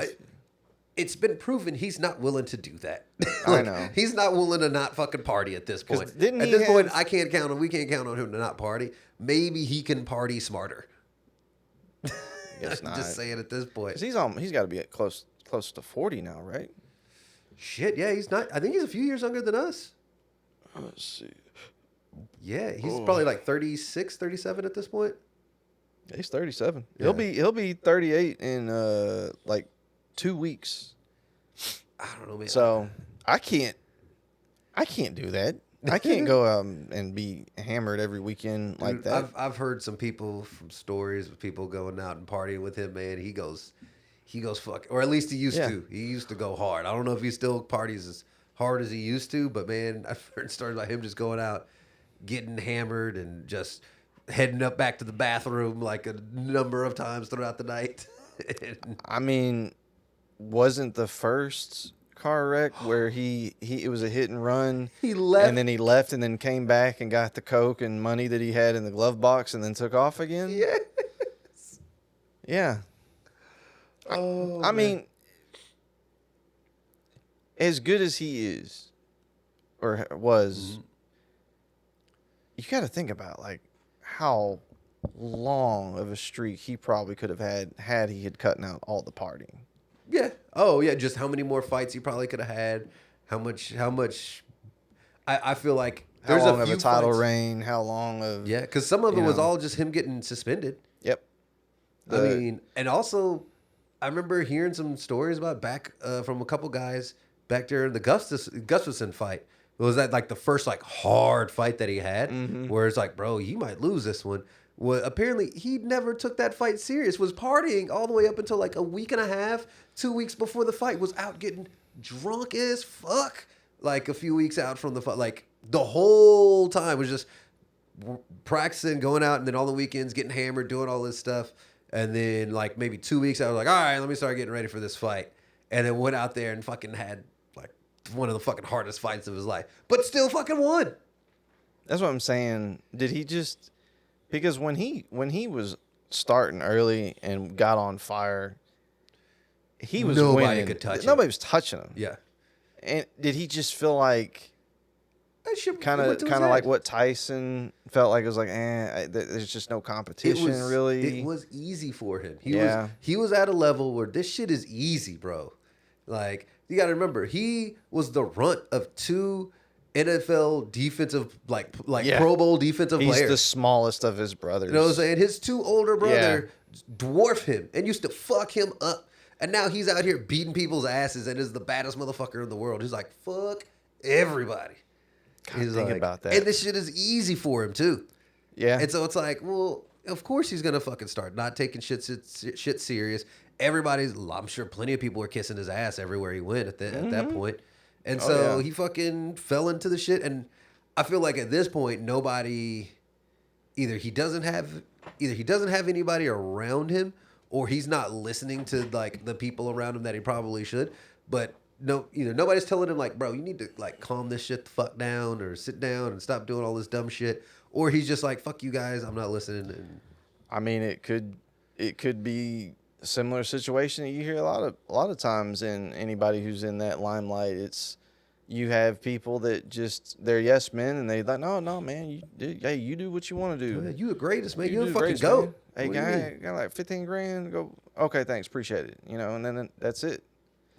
It's been proven he's not willing to do that. I know. He's not willing to not fucking party at this point. At this point, we can't count on him to not party. Maybe he can party smarter. Guess not. Just saying at this point. He's got to be at close to 40 now, right? Shit, yeah, he's not. I think he's a few years younger than us. Let's see. Yeah, he's probably like 36, 37 at this point. He's 37. Yeah. He'll be 38 in like 2 weeks. I don't know, man. So I can't do that. I can't go out and be hammered every weekend like that. I've heard some people from stories of people going out and partying with him, man. He goes fuck, or at least he used to. He used to go hard. I don't know if he still parties as hard as he used to, but man, I've heard stories about him just going out, getting hammered, and just heading up back to the bathroom like a number of times throughout the night. I mean, wasn't the first car wreck where it was a hit and run? He left, and then he left, and then came back and got the coke and money that he had in the glove box, and then took off again. Yes. Yeah. Oh, I mean, as good as he is, or was, you got to think about like how long of a streak he probably could have had he had cut out all the partying. Yeah. Oh, yeah. Just how many more fights he probably could have had. How much? I feel like there's how long of a title reign. How long of? Yeah, because some of it was all just him getting suspended. Yep. I mean, and also, I remember hearing some stories about back from a couple guys back during the Gustafson fight. Was that like the first like hard fight that he had, where it's like, bro, you might lose this one. Well, apparently he never took that fight serious. Was partying all the way up until like a week and a half, 2 weeks before the fight. Was out getting drunk as fuck. Like a few weeks out from the fight, like the whole time was just practicing, going out, and then all the weekends getting hammered, doing all this stuff. And then like maybe 2 weeks, I was like, all right, let me start getting ready for this fight. And then went out there and fucking had like one of the fucking hardest fights of his life, but still fucking won. That's what I'm saying. Did he just? Because when he was starting early and got on fire, he was nobody winning. could touch him. Nobody was touching him. Yeah. And did he just feel like kind of head. like what Tyson felt like? It was like, there's just no competition really. It was easy for him. He was at a level where this shit is easy, bro. Like, you got to remember, he was the runt of two NFL defensive, like Pro Bowl defensive players. He's the smallest of his brothers. You know what I'm saying? His two older brothers dwarf him and used to fuck him up. And now he's out here beating people's asses and is the baddest motherfucker in the world. He's like, fuck everybody. He's think about that. And this shit is easy for him, too. Yeah. And so it's like, well, of course he's going to fucking start not taking shit serious. I'm sure plenty of people were kissing his ass everywhere he went at that point. And so he fucking fell into the shit. And I feel like at this point, nobody, either he doesn't have anybody around him, or he's not listening to like the people around him that he probably should. But no, nobody's telling him like, bro, you need to like calm this shit the fuck down, or sit down and stop doing all this dumb shit. Or he's just like, fuck you guys, I'm not listening. And I mean, it could be a similar situation that you hear a lot of times in anybody who's in that limelight. It's you have people that just they're yes men, and they like, no, man, you do what you want to do. You the greatest, man. You do the fucking greatest, goat. man. Hey, got like 15 grand. Go, okay, thanks, appreciate it. And then that's it.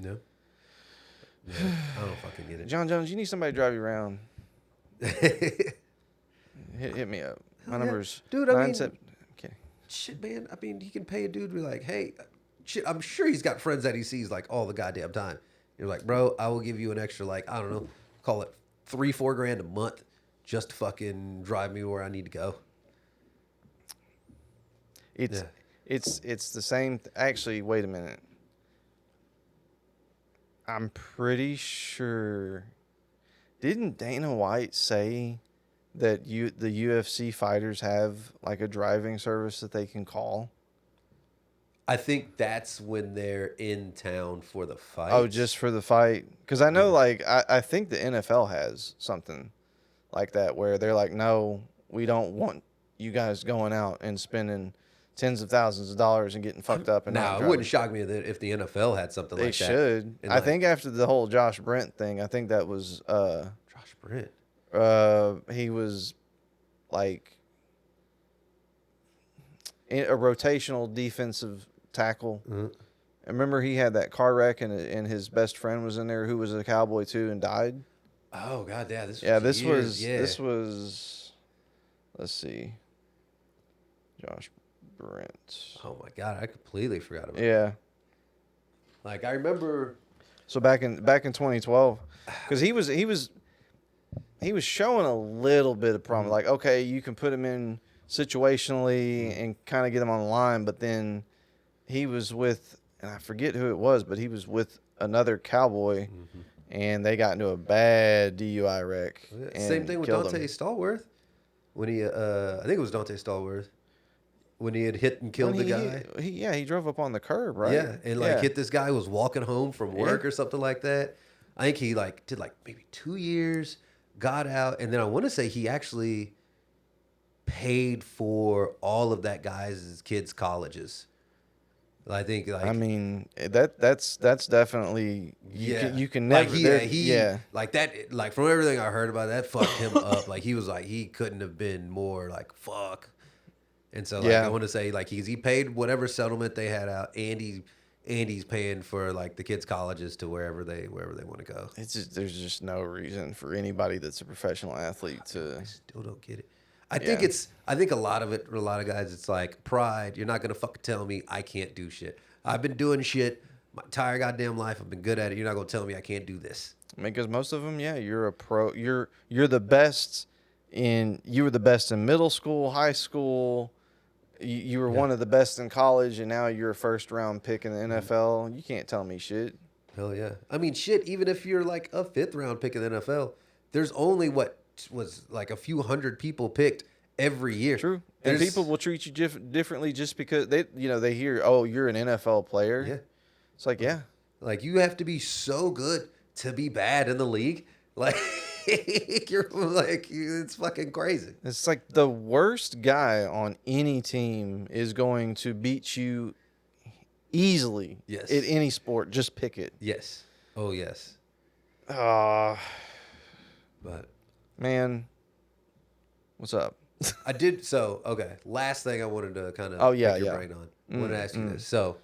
No. I don't fucking get it. Jon Jones, you need somebody to drive you around. hit me up. My number's dude. I mean, okay. Shit, man. I mean, he can pay a dude to be like, hey, shit. I'm sure he's got friends that he sees like all the goddamn time. You're like, bro, I will give you an extra, like, I don't know, call it $3-4 grand a month just to fucking drive me where I need to go. It's the same. Actually, wait a minute. I'm pretty sure. Didn't Dana White say that the UFC fighters have like a driving service that they can call? I think that's when they're in town for the fight. Oh, just for the fight? Because I know, like, I think the NFL has something like that where they're like, no, we don't want you guys going out and spending tens of thousands of dollars and getting fucked up. And now, it wouldn't shock me if the NFL had something like that. They should. I think after the whole Josh Brent thing, I think that was Josh Brent. He was like a rotational defensive tackle. Mm-hmm. I remember he had that car wreck and his best friend was in there who was a Cowboy too and died. Oh god, yeah, this was let's see. Josh Brent. Oh my god, I completely forgot about that. Yeah. Like I remember so back in 2012 cuz he was showing a little bit of problem. Like, okay, you can put him in situationally and kind of get him on the line, but then he was with, and I forget who it was, but he was with another Cowboy, and they got into a bad DUI wreck. Same thing with Dante Stallworth. When he, I think it was Dante Stallworth, when he had hit and killed the guy. He drove up on the curb, right? Yeah, and hit this guy who was walking home from work or something like that. I think he did maybe 2 years, got out, and then I want to say he actually paid for all of that guy's kids' colleges. I think I mean that's definitely you can never like that, like from everything I heard about that fucked him up. Like he was like he couldn't have been more like fuck. And so I want to say like he paid whatever settlement they had out, and he's paying for like the kids' colleges to wherever they want to go. There's just no reason for anybody that's a professional athlete to. I still don't get it. I think a lot of guys, it's like pride. You're not gonna fucking tell me I can't do shit. I've been doing shit my entire goddamn life. I've been good at it. You're not gonna tell me I can't do this. I mean, because most of them, you're a pro. You're the best you were the best in middle school, high school. You were one of the best in college, and now you're a first round pick in the NFL. You can't tell me shit. Hell yeah. I mean, shit. Even if you're like a 5th round pick in the NFL, there's only what was like a few hundred people picked every year. True. And people will treat you differently just because they hear, oh, you're an NFL player. Yeah. It's like, yeah. Like you have to be so good to be bad in the league. Like you're like it's fucking crazy. It's like the worst guy on any team is going to beat you easily. Yes. In any sport. Just pick it. Yes. Oh yes. But man, what's up? I did so. Okay, last thing I wanted to kind of pick your brain on. I wanted to ask you this. So,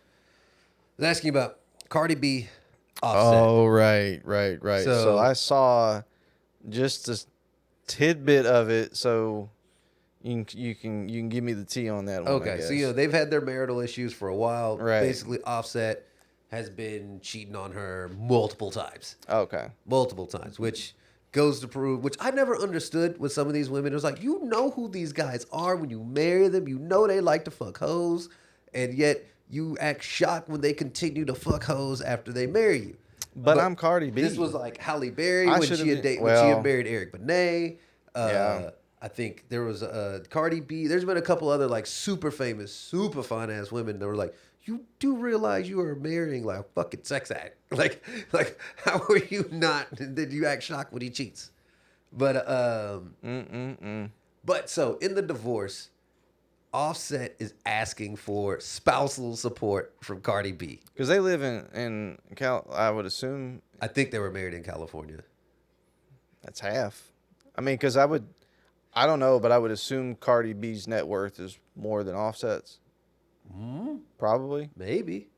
I was asking about Cardi B, Offset. Oh right. So I saw just a tidbit of it. So you can give me the tea on that one. Okay, so they've had their marital issues for a while. Right. Basically, Offset has been cheating on her multiple times. Okay. Multiple times, which goes to prove, which I never understood with some of these women. It was like, you know who these guys are when you marry them. You know they like to fuck hoes, and yet you act shocked when they continue to fuck hoes after they marry you. But I'm Cardi B. This was like Halle Berry when she had married Eric Benet. Yeah. I think there was Cardi B. There's been a couple other like super famous, super fine ass women that were like, you do realize you are marrying like a fucking sex act. Like how are you not? Did you act shocked when he cheats? But but so in the divorce, Offset is asking for spousal support from Cardi B. Because they live in Cal, I would assume I think they were married in California. that's half. I mean, because I don't know, but I would assume Cardi B's net worth is more than Offset's. Probably. Maybe.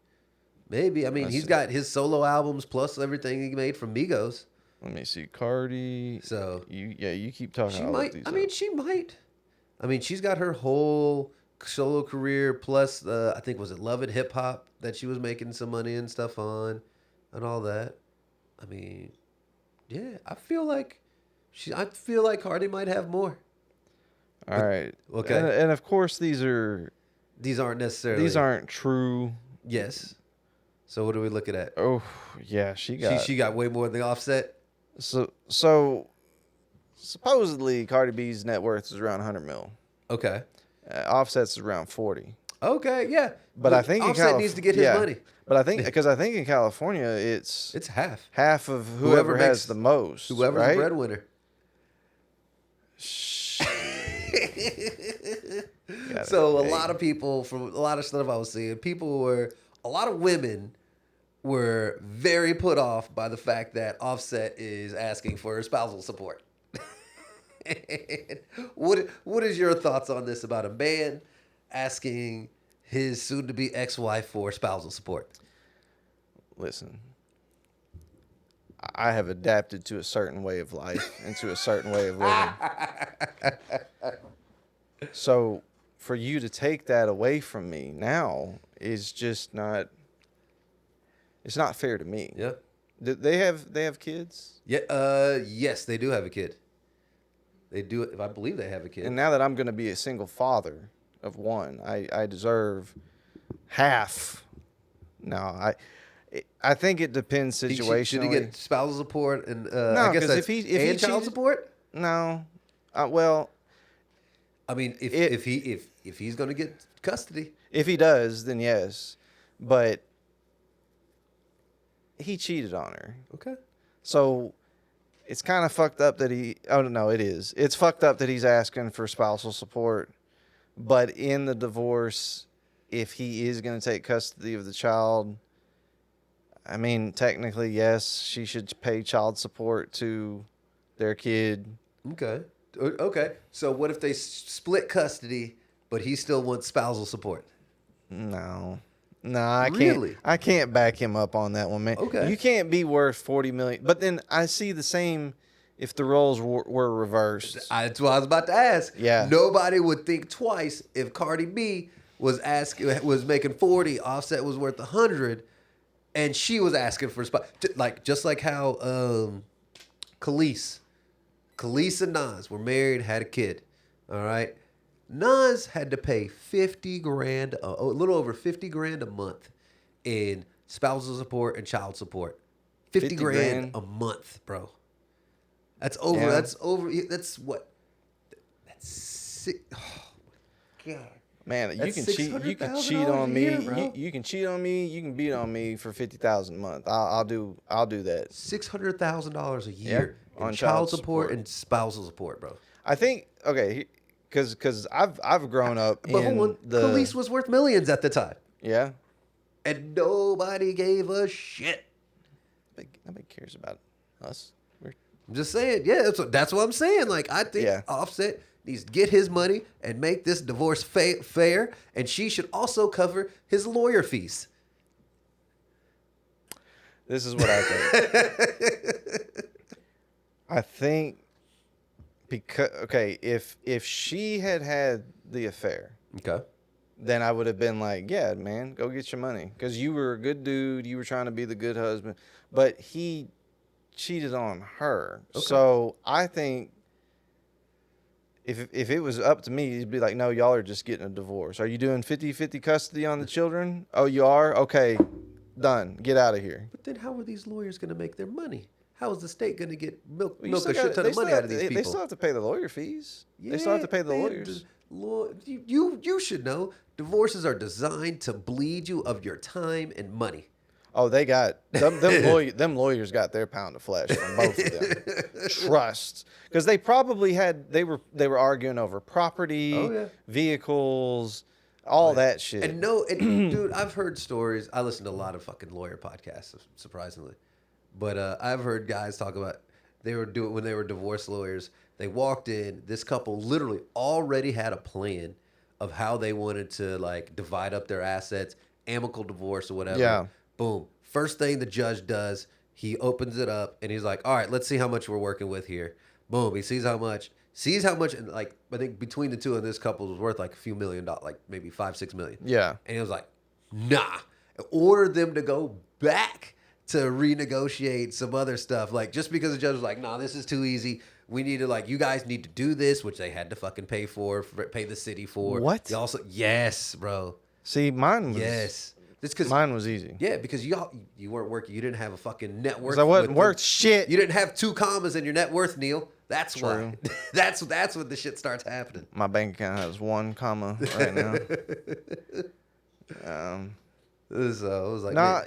I mean, he's got his solo albums plus everything he made from Migos. Let me see, Cardi. So you keep talking. she I'll look might. these I up. mean, she might. I mean, she's got her whole solo career plus I think was it Love and Hip Hop that she was making some money and stuff on, and all that. I mean, yeah, I feel like Cardi might have more. All right. Okay. And of course, these aren't necessarily. these aren't true. Yes. So what are we looking at? Oh, yeah, she She got way more than Offset. So supposedly Cardi B's net worth is around 100 mil. Okay. Offset's is around 40. Okay. Yeah. But I think Offset needs to get his money. But I think in California it's half of whoever has the most. Whoever's right? the breadwinner. So a lot of people from a lot of stuff I was seeing, a lot of women were very put off by the fact that Offset is asking for spousal support. What is your thoughts on this about a man asking his soon-to-be ex-wife for spousal support? Listen, I have adapted to a certain way of life and to a certain way of living. So for you to take that away from me now is just not. It's not fair to me. Yeah. They have kids? Yeah. Yes, they do have a kid. They do. I believe they have a kid. And now that I'm going to be a single father of one, I deserve half. No, I think it depends situationally. Should he get spousal support and no, I guess because that's if he and child cheated- support? No, well, I mean, if he's going to get custody, if he does, then yes, but he cheated on her. okay. So it's kind of fucked up that he. Oh no, it is. It's fucked up that he's asking for spousal support, but in the divorce, if he is going to take custody of the child, I mean, technically, yes, she should pay child support to their kid. Okay. Okay. So what if they split custody, but he still wants spousal support? No, I can't. Really? I can't back him up on that one, man. Okay. You can't be worth $40 million. But then I see the same if the roles were reversed. That's what I was about to ask. Yeah. Nobody would think twice if Cardi B was making 40, Offset was worth 100, and she was asking for just like how Khalees and Nas were married, had a kid. All right. Nas had to pay $50,000, a little over $50,000 a month in spousal support and child support. $50,000 a month, bro. That's over. Yeah. That's what. That's sick. Oh my god. Man, you That's can cheat. You can cheat $600,000 on a me. year, bro. You can cheat on me. You can beat on me for $50,000 a month. I'll do that. $600,000 a year on in child child support support. and spousal support, bro. I think because I've grown up But in hold on, the Khalees was worth millions at the time, yeah. and nobody gave a shit. Nobody cares about us. I'm just saying, yeah, that's what I'm saying. Like, I think Yeah. Offset needs to get his money and make this divorce fair, and she should also cover his lawyer fees. This is what I think. I think because if she had the affair, Okay. then I would have been like, yeah, man, go get your money because you were a good dude. You were trying to be the good husband, but he cheated on her. Okay. So I think if it was up to me, he'd be like, no, y'all are just getting a divorce. Are you doing 50-50 custody on the children? Oh, you are? Okay, done. Get out of here. But then how are these lawyers going to make their money? how is the state going to get milk Well, a shit ton of money out of these people? They still have to pay the lawyer fees. They still have to pay the lawyers. You should know. Divorces are designed to bleed you of your time and money. Oh, they got them lawyers got their pound of flesh from both of them. Trust, because they probably they were arguing over property, vehicles, all that shit. And dude, I've heard stories. I listen to a lot of fucking lawyer podcasts, surprisingly, but I've heard guys talk about when they were divorce lawyers. They walked in. This couple literally already had a plan of how they wanted to like divide up their assets, amicable divorce or whatever. Yeah. Boom. First thing the judge does, he opens it up and he's like, all right, let's see how much we're working with here. Boom. He sees how much, and like, I think between the two of this couple was worth like a few $1 million, like maybe $5-6 million. Yeah. And he was like, nah. Ordered them to go back to renegotiate some other stuff. Like, just because the judge was like, nah, this is too easy. We need to, like, you guys need to do this, which they had to fucking pay the city for. What? Yes, bro. See, mine was. Yes. Mine was easy. Yeah, because you weren't working. You didn't have a fucking net worth. Because I wasn't worth shit. You didn't have 2 commas in your net worth, Neil. That's True. why. That's when the shit starts happening. My bank account has 1 comma right now. It was like, nah,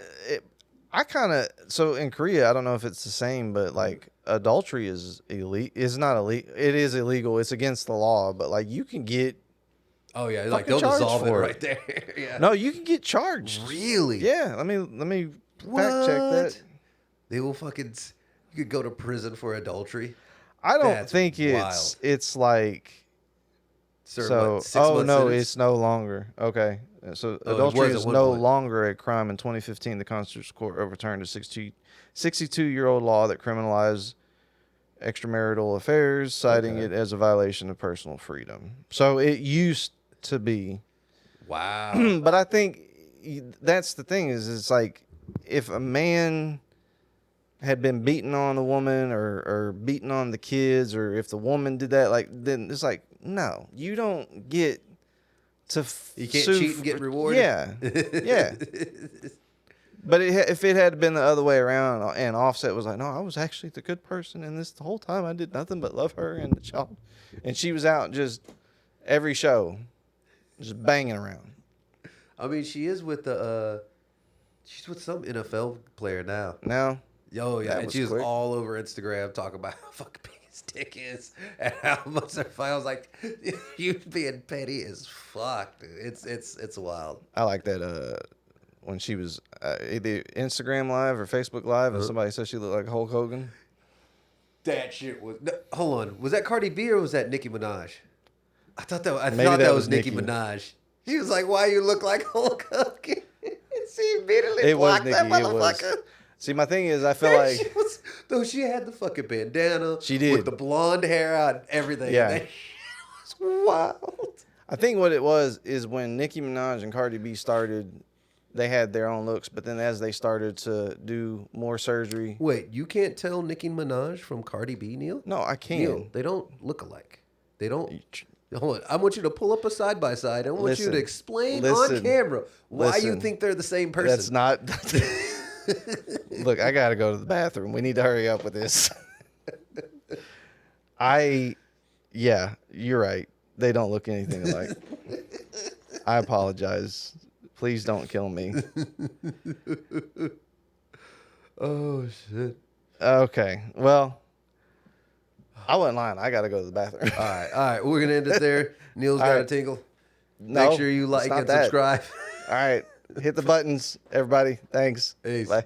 I kind of, so in Korea, I don't know if it's the same, but like adultery is illegal. It's not illegal. It is illegal. It's against the law, but like you can get. Oh yeah, like they'll dissolve it right there. Yeah. No, you can get charged. Really? Yeah. Let me fact check that. They will fucking. You could go to prison for adultery. I don't think wild. it's like. So, what, 6 oh months no, sentence? it's no longer okay. So adultery is no longer a crime. In 2015, the Constitutional Court overturned a 62-year-old law that criminalized extramarital affairs, citing it as a violation of personal freedom. So it used to be. Wow. But I think that's the thing is it's like if a man had been beating on a woman or beating on the kids, or if the woman did that, like, then it's like, no, you don't get to you can't cheat and get rewarded. Yeah. Yeah. But if it had been the other way around and Offset was like, no, I was actually the good person, and the whole time I did nothing but love her and the child, and she was out just every show just banging around. I mean, she is with she's with some NFL player now. Now? Oh yeah, and she was all over Instagram talking about how fucking big his dick is and how much their fight. I was like, you being petty as fuck, dude. It's wild. I like that when she was either Instagram Live or Facebook Live, and somebody said she looked like Hulk Hogan. That shit was. No, hold on, was that Cardi B or was that Nicki Minaj? I thought that was Nicki Minaj. She was like, "Why you look like Hulk Hogan?" She immediately blocked that motherfucker. See, my thing is, I feel like she had the fucking bandana. She did with the blonde hair out and everything. Yeah, that was wild. I think what it was is when Nicki Minaj and Cardi B started, they had their own looks, but then as they started to do more surgery. Wait, you can't tell Nicki Minaj from Cardi B, Neil? No, I can. Neil, they don't look alike. They don't. Hold on. I want you to pull up a side by side. I want you to explain on camera why you think they're the same person. That's not. Look, I gotta go to the bathroom. We need to hurry up with this. Yeah, you're right. They don't look anything alike. I apologize. Please don't kill me. Oh shit. Okay. Well, I wasn't lying. I gotta go to the bathroom. All right. We're gonna end it there. Neil's got a tingle. No, make sure you like and subscribe. All right. Hit the buttons, everybody. Thanks. Peace. Bye.